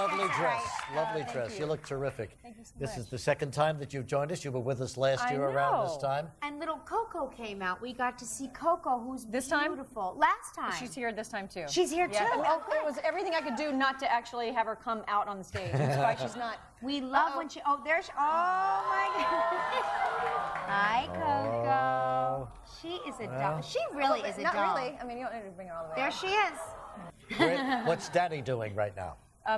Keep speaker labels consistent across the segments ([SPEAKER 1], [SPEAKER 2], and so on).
[SPEAKER 1] lovely dress.
[SPEAKER 2] Right.
[SPEAKER 1] Lovely dress.
[SPEAKER 2] Thank
[SPEAKER 1] You look terrific.
[SPEAKER 2] Thank you so
[SPEAKER 1] This
[SPEAKER 2] much.
[SPEAKER 1] is the second time that you've joined us. You were with us last year around this time.
[SPEAKER 2] And little Coco came out. We got to see Coco, who's
[SPEAKER 3] This time?
[SPEAKER 2] beautiful. Last time.
[SPEAKER 3] She's here this time too.
[SPEAKER 2] She's here too.
[SPEAKER 3] I mean,
[SPEAKER 2] Okay.
[SPEAKER 3] It was everything I could do not to actually have her come out on the stage. That's why she's not.
[SPEAKER 2] We love when she. Oh, there's. Oh my goodness. Hi, Coco. She is a doll. She really is a
[SPEAKER 3] Not
[SPEAKER 2] doll.
[SPEAKER 3] really. I mean, you don't need to bring her all the way
[SPEAKER 2] There
[SPEAKER 3] out.
[SPEAKER 2] she is.
[SPEAKER 1] What's Daddy doing right now?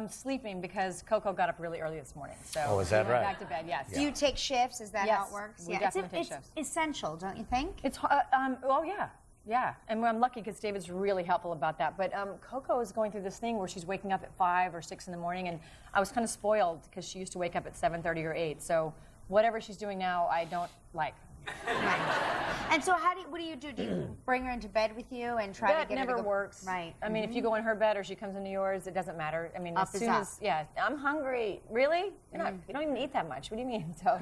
[SPEAKER 3] Sleeping because Coco got up really early this morning. So
[SPEAKER 1] Oh, is that
[SPEAKER 3] we went
[SPEAKER 1] right?
[SPEAKER 3] back to bed. Yes.
[SPEAKER 2] Do you take shifts? Is that
[SPEAKER 3] Yes,
[SPEAKER 2] how it works?
[SPEAKER 3] we definitely take
[SPEAKER 2] it's
[SPEAKER 3] shifts.
[SPEAKER 2] essential, don't you think?
[SPEAKER 3] It's oh yeah. Yeah, and I'm lucky because David's really helpful about that. But Coco is going through this thing where she's waking up at 5 or 6 in the morning, and I was kind of spoiled because she used to wake up at 7:30 or 8. So whatever she's doing now, I don't like.
[SPEAKER 2] Right. And so, what do you do? Do you bring her into bed with you and try to
[SPEAKER 3] That
[SPEAKER 2] get her
[SPEAKER 3] never
[SPEAKER 2] to go?
[SPEAKER 3] works.
[SPEAKER 2] Right.
[SPEAKER 3] I mean, if you go in her bed or she comes into yours, it doesn't matter. I mean,
[SPEAKER 2] Up
[SPEAKER 3] as
[SPEAKER 2] is
[SPEAKER 3] soon
[SPEAKER 2] up.
[SPEAKER 3] as I'm hungry. Really? You're not. You don't even eat that much. What do you mean? So,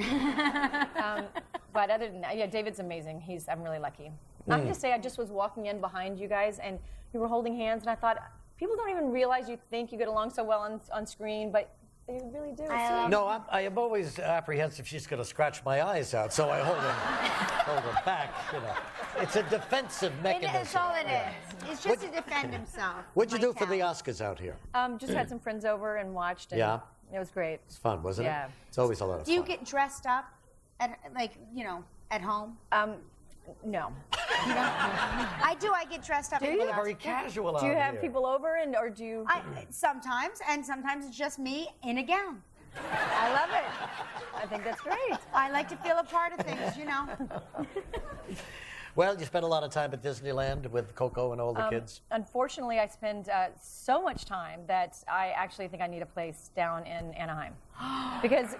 [SPEAKER 3] but other than that, yeah, David's amazing. I'm really lucky. I have to say, I just was walking in behind you guys, and you were holding hands, and I thought, people don't even realize you think you get along so well on screen, but they really do.
[SPEAKER 1] No, I am always apprehensive she's going to scratch my eyes out, so I hold her back. You know, it's a defensive mechanism.
[SPEAKER 2] That's all it is. It's just to defend himself.
[SPEAKER 1] What'd you do
[SPEAKER 2] My
[SPEAKER 1] for the
[SPEAKER 2] talent.
[SPEAKER 1] Oscars out here?
[SPEAKER 3] Just had some friends over and watched, and
[SPEAKER 1] Yeah.
[SPEAKER 3] it was great.
[SPEAKER 1] It's fun, wasn't
[SPEAKER 3] Yeah.
[SPEAKER 1] it? It's always a lot of fun.
[SPEAKER 2] Do you get dressed up, at at home?
[SPEAKER 3] No.
[SPEAKER 2] I do. I get dressed up.
[SPEAKER 3] Do
[SPEAKER 2] for
[SPEAKER 3] you?
[SPEAKER 2] the
[SPEAKER 1] Very
[SPEAKER 2] Oscars.
[SPEAKER 1] casual
[SPEAKER 3] Do you
[SPEAKER 1] out
[SPEAKER 3] have
[SPEAKER 1] here.
[SPEAKER 3] people over, or do you?
[SPEAKER 2] Sometimes, and sometimes it's just me in a gown.
[SPEAKER 3] I love it. I think that's great.
[SPEAKER 2] I like to feel a part of things, you know.
[SPEAKER 1] Well, you spent a lot of time at Disneyland with Coco and all the kids.
[SPEAKER 3] Unfortunately, I spend so much time that I actually think I need a place down in Anaheim. Because,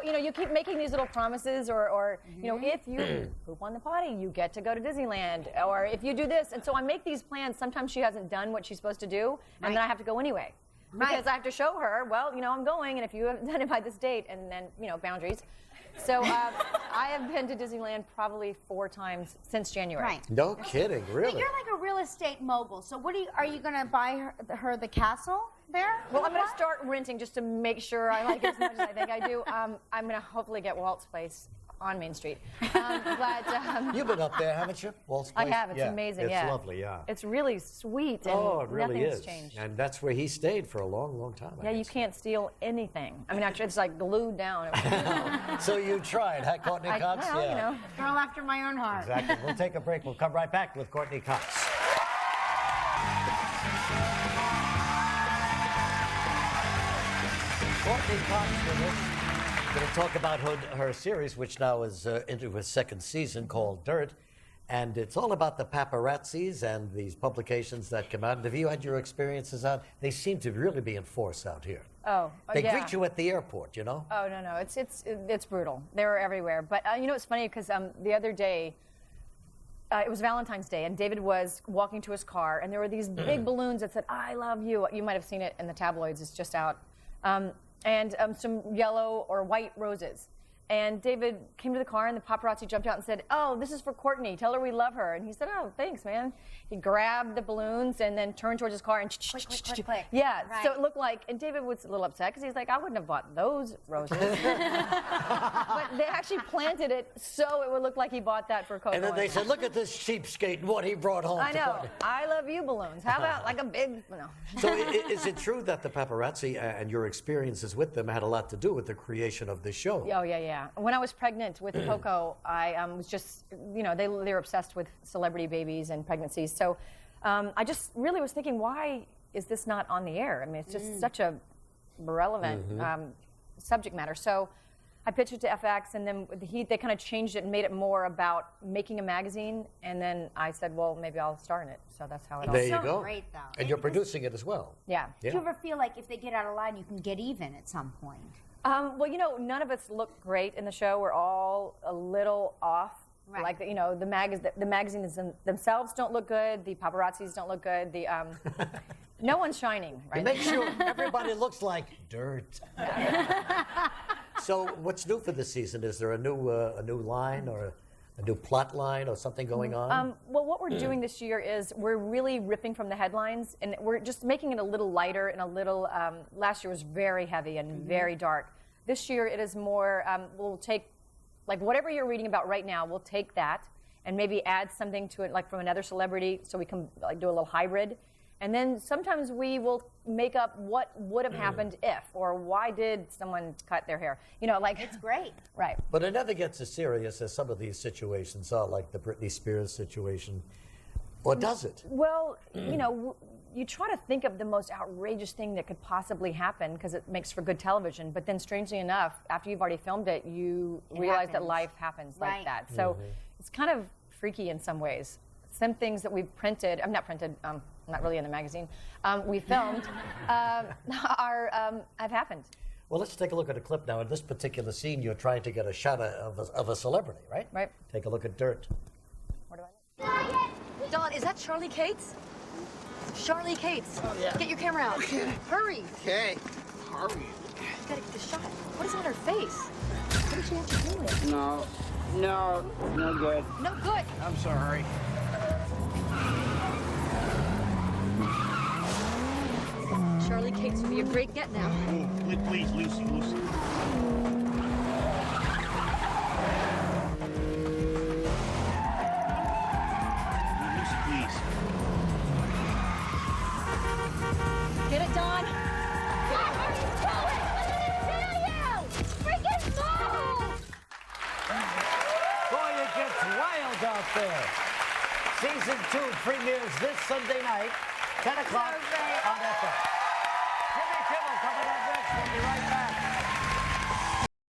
[SPEAKER 3] you keep making these little promises, or if you poop on the potty, you get to go to Disneyland, or if you do this. And so I make these plans. Sometimes she hasn't done what she's supposed to do, and then I have to go anyway. Because I have to show her, well, I'm going, and if you haven't done it by this date, and then, boundaries. So I have been to Disneyland probably 4 times since January.
[SPEAKER 2] Right.
[SPEAKER 1] No kidding, really?
[SPEAKER 2] But you're like a real estate mogul. So are you going to buy her the castle there?
[SPEAKER 3] Well, I'm going to start renting just to make sure I like it as much as I think I do. I'm going to hopefully get Walt's place on Main Street.
[SPEAKER 1] You've been up there, haven't you? Walt's
[SPEAKER 3] I
[SPEAKER 1] place?
[SPEAKER 3] have. It's amazing.
[SPEAKER 1] It's
[SPEAKER 3] Yeah.
[SPEAKER 1] lovely, yeah.
[SPEAKER 3] It's really sweet, and
[SPEAKER 1] Oh, it really
[SPEAKER 3] nothing's
[SPEAKER 1] is.
[SPEAKER 3] changed.
[SPEAKER 1] And that's where he stayed for a long, long time. I
[SPEAKER 3] Yeah, you
[SPEAKER 1] guess.
[SPEAKER 3] can't steal anything. I mean, actually, it's like glued down.
[SPEAKER 1] So you tried, huh, Courtney Cox?
[SPEAKER 3] Well,
[SPEAKER 2] Girl after my own heart.
[SPEAKER 1] Exactly. We'll take a break. We'll come right back with Courtney Cox. Courtney Cox with us. Going to talk about her series, which now is into its second season, called Dirt. And it's all about the paparazzis and these publications that come out. And have you had your experiences out? They seem to really be in force out here. They
[SPEAKER 3] yeah.
[SPEAKER 1] greet you at the airport, Oh,
[SPEAKER 3] no. It's brutal. They're everywhere. But it's funny because the other day, it was Valentine's Day, and David was walking to his car, and there were these big balloons that said, "I love you." You might have seen it in the tabloids. It's just out. And some yellow or white roses. And David came to the car, and the paparazzi jumped out and said, "Oh, this is for Courtney. Tell her we love her." And he said, "Oh, thanks, man." He grabbed the balloons and then turned towards his car and
[SPEAKER 2] Click.
[SPEAKER 3] Yeah,
[SPEAKER 2] Right.
[SPEAKER 3] so it looked like, and David was a little upset because he's like, "I wouldn't have bought those roses." But they actually planted it so it would look like he bought that for Coco.
[SPEAKER 1] And then they said, "Look at this cheapskate and what he brought home."
[SPEAKER 3] I
[SPEAKER 1] to
[SPEAKER 3] know.
[SPEAKER 1] Courtney."
[SPEAKER 3] I love you balloons. How about like a big, no.
[SPEAKER 1] So is it true that the paparazzi and your experiences with them had a lot to do with the creation of the show?
[SPEAKER 3] Oh, yeah. When I was pregnant with Coco, I was just, they're obsessed with celebrity babies and pregnancies. So I just really was thinking, why is this not on the air? I mean, it's just such a relevant subject matter. So I pitched it to FX, and then they kind of changed it and made it more about making a magazine. And then I said, well, maybe I'll star in it. So that's how it all
[SPEAKER 1] There you
[SPEAKER 2] So
[SPEAKER 1] go.
[SPEAKER 2] great, though.
[SPEAKER 1] And you're producing it as well.
[SPEAKER 3] Yeah.
[SPEAKER 2] Do you ever feel like if they get out of line, you can get even at some point?
[SPEAKER 3] Well, none of us look great in the show. We're all a little off.
[SPEAKER 2] Right.
[SPEAKER 3] Like, the magazines themselves don't look good. The paparazzis don't look good. No one's shining, right?
[SPEAKER 1] You make sure everybody looks like dirt. So what's new for this season? Is there a new line or a new plot line or something going on?
[SPEAKER 3] Well, what we're doing this year is we're really ripping from the headlines, and we're just making it a little lighter and a little. Last year was very heavy and very dark. This year it is more. We'll take, like whatever you're reading about right now, we'll take that and maybe add something to it, like from another celebrity, so we can like do a little hybrid. And then sometimes we will make up what would have happened if, or why did someone cut their hair? You know, like
[SPEAKER 2] It's great.
[SPEAKER 3] right.
[SPEAKER 1] But it never gets as serious as some of these situations are, like the Britney Spears situation. Or does it?
[SPEAKER 3] Well, you know, you try to think of the most outrageous thing that could possibly happen because it makes for good television. But then, strangely enough, after you've already filmed it, you realize that
[SPEAKER 2] happens.
[SPEAKER 3] life happens
[SPEAKER 2] Right.
[SPEAKER 3] like that. So it's kind of freaky in some ways. Some things that we've printed, I'm not printed, not really in the magazine, we filmed, have happened.
[SPEAKER 1] Well, let's take a look at a clip now. In this particular scene, you're trying to get a shot of a celebrity, right?
[SPEAKER 3] Right.
[SPEAKER 1] Take a look at Dirt.
[SPEAKER 3] Where do I look? Dawn, is that Charlie Cates? Charlie Cates.
[SPEAKER 4] Oh, yeah.
[SPEAKER 3] Get your camera out. Hurry.
[SPEAKER 4] Okay. Hurry.
[SPEAKER 3] You gotta get the shot. What is on her face? What did she have to do with?
[SPEAKER 4] No good.
[SPEAKER 3] No good.
[SPEAKER 4] I'm sorry.
[SPEAKER 3] Charlie Cates would be a great get now.
[SPEAKER 4] Oh, please, Lucy. Lucy, please.
[SPEAKER 3] Get it, Dawn?
[SPEAKER 1] Boy, it gets wild out there. Season 2 premieres this Sunday night, 10 o'clock on FX.